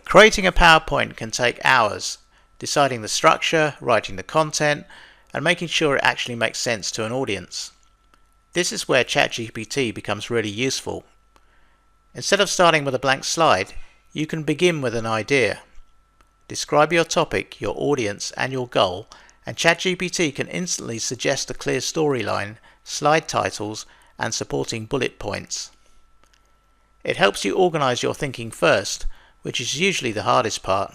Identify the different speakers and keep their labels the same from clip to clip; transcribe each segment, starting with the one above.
Speaker 1: Creating a PowerPoint can take hours, deciding the structure, writing the content, and making sure it actually makes sense to an audience. This is where ChatGPT becomes really useful. Instead of starting with a blank slide, you can begin with an idea. Describe your topic, your audience, and your goal, and ChatGPT can instantly suggest a clear storyline, slide titles, and supporting bullet points. It helps you organize your thinking first, which is usually the hardest part.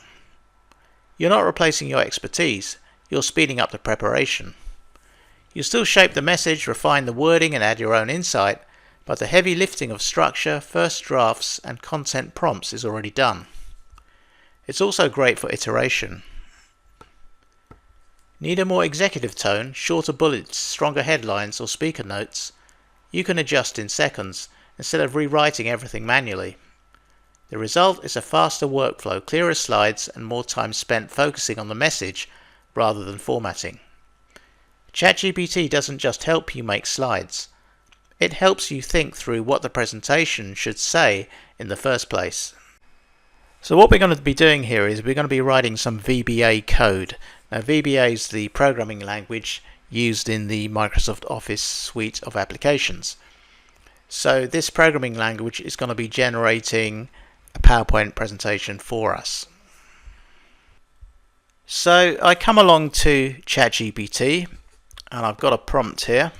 Speaker 1: You're not replacing your expertise, you're speeding up the preparation. You still shape the message, refine the wording, and add your own insight, but the heavy lifting of structure, first drafts, and content prompts is already done. It's also great for iteration. Need a more executive tone, shorter bullets, stronger headlines, or speaker notes? You can adjust in seconds, instead of rewriting everything manually. The result is a faster workflow, clearer slides, and more time spent focusing on the message rather than formatting. ChatGPT doesn't just help you make slides. It helps you think through what the presentation should say in the first place. So what we're going to be doing here is we're going to be writing some VBA code. Now VBA is the programming language used in the Microsoft Office suite of applications. So this programming language is going to be generating a PowerPoint presentation for us. So I come along to ChatGPT and I've got a prompt here.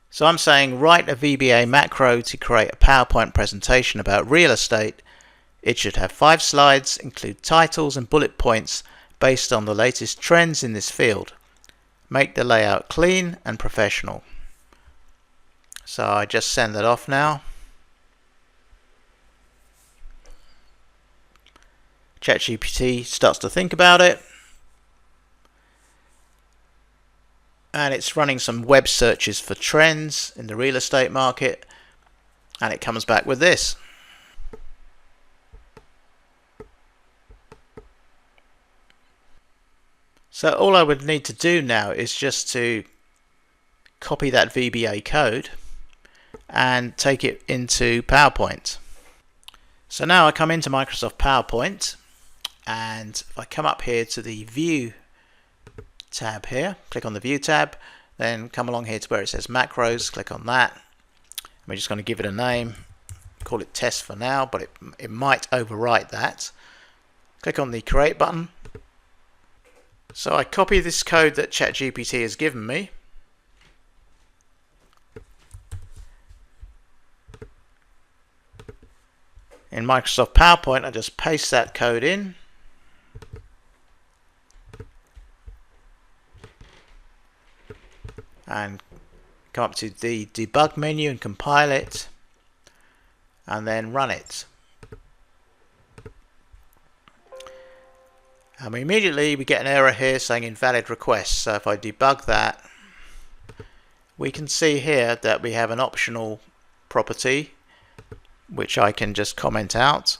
Speaker 1: So I'm saying write a VBA macro to create a PowerPoint presentation about real estate. It should have 5 slides, include titles and bullet points based on the latest trends in this field. Make the layout clean and professional. So I just send that off now. ChatGPT starts to think about it. And it's running some web searches for trends in the real estate market. And it comes back with this. So all I would need to do now is just to copy that VBA code and take it into PowerPoint. So now I come into Microsoft PowerPoint, and if I come up here to the View tab here, click on the View tab, then come along here to where it says Macros, click on that. I'm just going to give it a name, call it Test for now, but it might overwrite that. Click on the Create button. So I copy this code that ChatGPT has given me. In Microsoft PowerPoint, I just paste that code in. And come up to the debug menu and compile it. And then run it. And immediately we get an error here saying invalid request. So if I debug that, we can see here that we have an optional property which I can just comment out,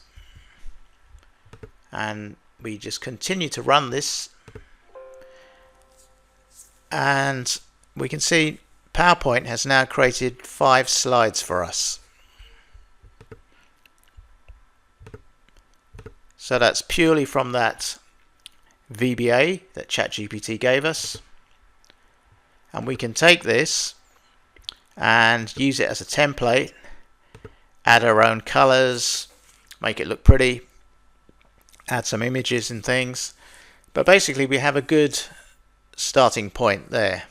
Speaker 1: and we just continue to run this, and we can see PowerPoint has now created 5 slides for us. So that's purely from that VBA that ChatGPT gave us, and we can take this and use it as a template, add our own colors, make it look pretty, add some images and things, but basically we have a good starting point there.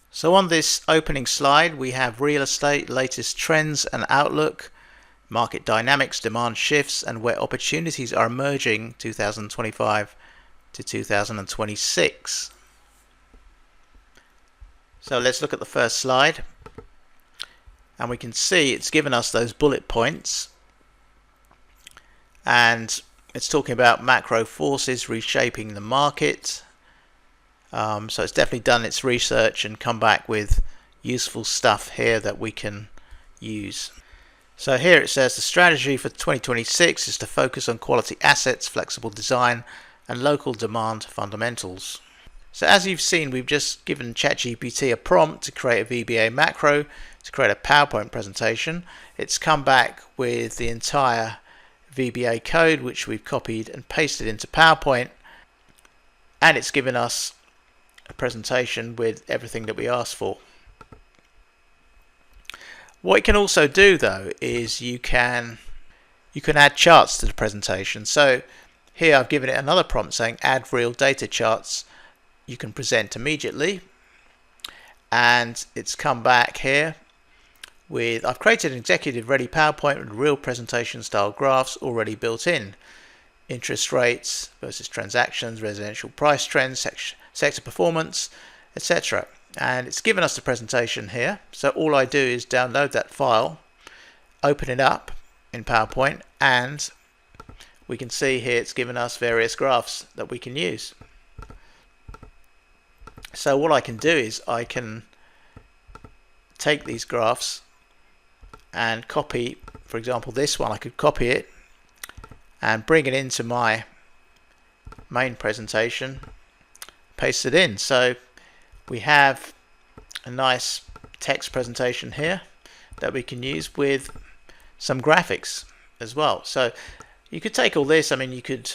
Speaker 1: So on this opening slide we have real estate, latest trends and outlook, market dynamics, demand shifts, and where opportunities are emerging 2025 to 2026. So let's look at the first slide, and we can see it's given us those bullet points, and it's talking about macro forces reshaping the market. So it's definitely done its research and come back with useful stuff here that we can use. So here it says the strategy for 2026 is to focus on quality assets, flexible design, and local demand fundamentals. So as you've seen, we've just given ChatGPT a prompt to create a VBA macro to create a PowerPoint presentation. It's come back with the entire VBA code which we've copied and pasted into PowerPoint, and it's given us a presentation with everything that we asked for. What you can also do though is you can add charts to the presentation. So here I've given it another prompt saying add real data charts you can present immediately, and it's come back here with I've created an executive ready PowerPoint with real presentation style graphs already built in. Interest rates versus transactions, residential price trends, sector performance, etc. And it's given us the presentation here. So all I do is download that file, open it up in PowerPoint, and we can see here it's given us various graphs that we can use. So what I can do is I can take these graphs and copy, for example this one, I could copy it and bring it into my main presentation, paste it in. So we have a nice text presentation here that we can use with some graphics as well. So you could take all this, I mean you could,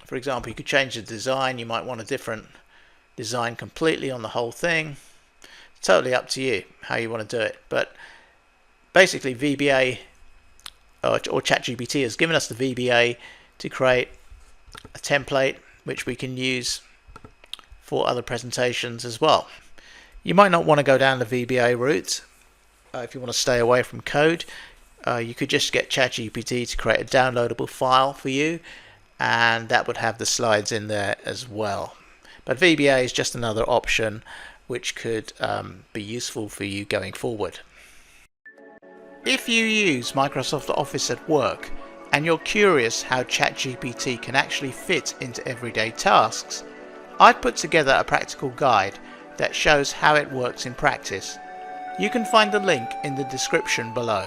Speaker 1: for example, you could change the design. You might want a different design completely on the whole thing. It's totally up to you how you want to do it, but basically VBA or ChatGPT has given us the VBA to create a template which we can use for other presentations as well. You might not want to go down the VBA route if you want to stay away from code. You could just get ChatGPT to create a downloadable file for you, and that would have the slides in there as well. But VBA is just another option which could be useful for you going forward. If you use Microsoft Office at work and you're curious how ChatGPT can actually fit into everyday tasks, I've put together a practical guide that shows how it works in practice. You can find the link in the description below.